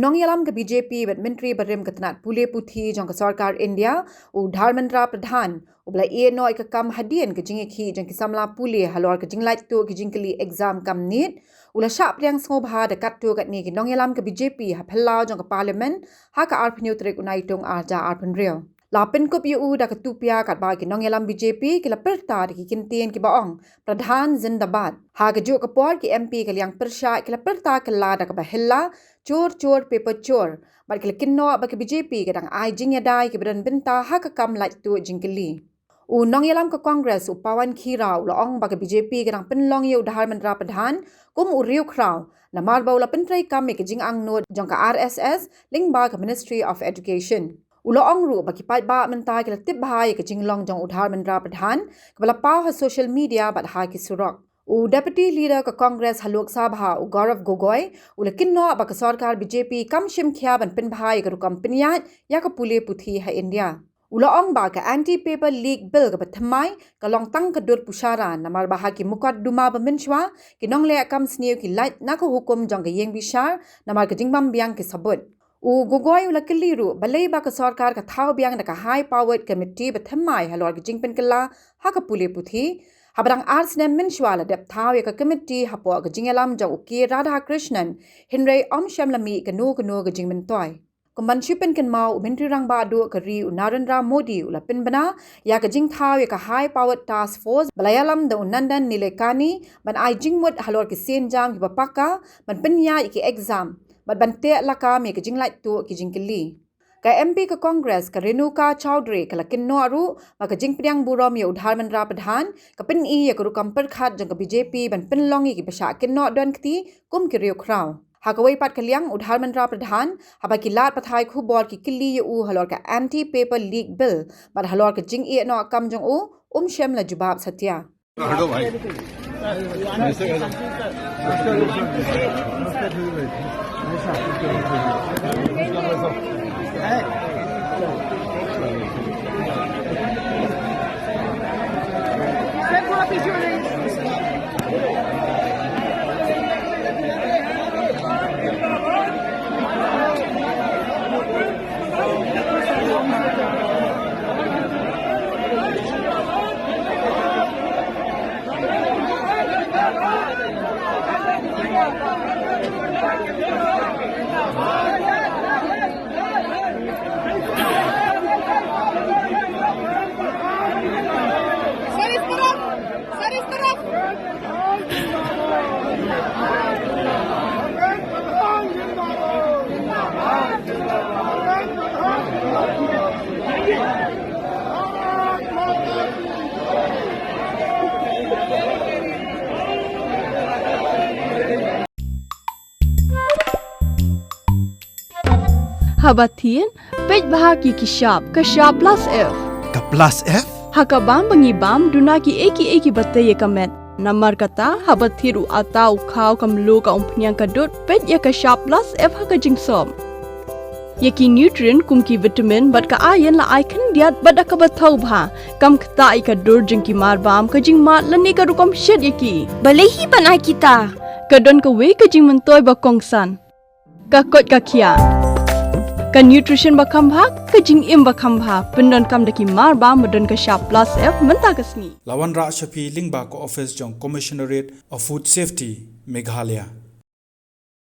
nong yalam ke BJP bet menteri barim ketenat pule puthi jong ke sarkar India udhar mentra Pradhan ubla e noi ke kam hadien ke jingi khi jong ke samla pule halor ke jinglait tu ke jingkeli exam kam nit ula syap yang sngobha dekat tu kat ni ke nong yalam ke BJP ha Phyllaw jong ke parlimen ha ka arpneu trik unai tung arja arpenreu lapin kup yu da ketupia kat bagi nong yalam BJP ke la Pyrta ki kintien ki baong Pradhan Zindabad ha ke juk ke por ki MP ke Liang Pyrshah ke la Pyrta ke la da ke Hylla Chor paper Chor bat ke kinno ba ke BJP ke dang ai jing yadai ke badan benta ha ka kam lait tu jingkeli u nong yalam ke Congress u pawan khira u laong ba ke BJP ke dang penlong ye udhar mentra Pradhan kum u riu kraw na mar ba la pentrai kam ke jing ang no jong ka RSS ling ba ke Ministry of Education ulo ong ru baki pai ba mentai ke tip bahai ke jinglong jong udhar mentra Pradhan ke bala pau ha social media bat ha ki surok u deputy leader ke Congress halok sabha u Gaurav Gogoi u lekin no ba ke sarkar BJP kam shim khia ban pin bahai ke rukam pinyat ya ke pule puthi ha India ulo ong ba ke anti paper leak bill ke bathamai ke long tang ke dur pusara namar bah ki mukat duma baminchwa ki nong le kam sniu ki light na ko hukum jong ke yeng bishar namar ke jingbam biang ke sabut u gogoi ula keliru balai ba ka sarkar ka thau biang da ka high powered committee bathamai halor ke jingpen kala ha ka pule puthi habrang arts nem minshwala dep thau ya ka committee hapo ka jingalam jong uki Radha Krishnan hinrei om shamlami ka no ke jingmen toy kumban shipen ken mau menteri rang ba du ka ri Narendra Modi ula pin bana ya ka jing thau ya ka high powered task force balayalam da unandan nilekani ban ai jingmut halor ke senjang hibapaka ban pinya iki exam bat bante laka me ke jinglait tu ki jingkeli ka MP ka Congress ka Renuka Chowdhury ka lakin no aru ma ka jingpriang burom ye udhar mentra Pradhan ka pin I ye ka rukam perkhat jang ka BJP ban pin longi ki pasha kin no don kti kum ki riu kraw ha ka wei pat ka Liang udhar mentra Pradhan ha ba ki lat pathai khu bor ki kili ye u halor ka anti paper leak bill bat halor ka jing e no kam jong u shem la jubab satya हटो भाई Habatin, pej bahagi ki sharp plus F. Ka plus F? Hakabam bangibam dunaki eki batai ye kamet. Namar kata habathiru atau kau kamlu ka umpnyang kadut pej ya ka sharp plus F haka jingsom. Yeki nutrient kumki vitamin bat ka iron la icon diat bat ka bathau bha kam khta ka dur jingki marbam ka jingmat lani ka rukom shed yeki. Balehi panai kita. Kadon ka we ka jingmentoy ba kongsan. Ka kot ka kia. Ka nutrition bakam bhag ka jing im bakam bhag pendon kam daki mar ba modon ka sharp plus F menta kasni Lawan Ra Shafi Lingba ko office jong commissionerate of food safety Meghalaya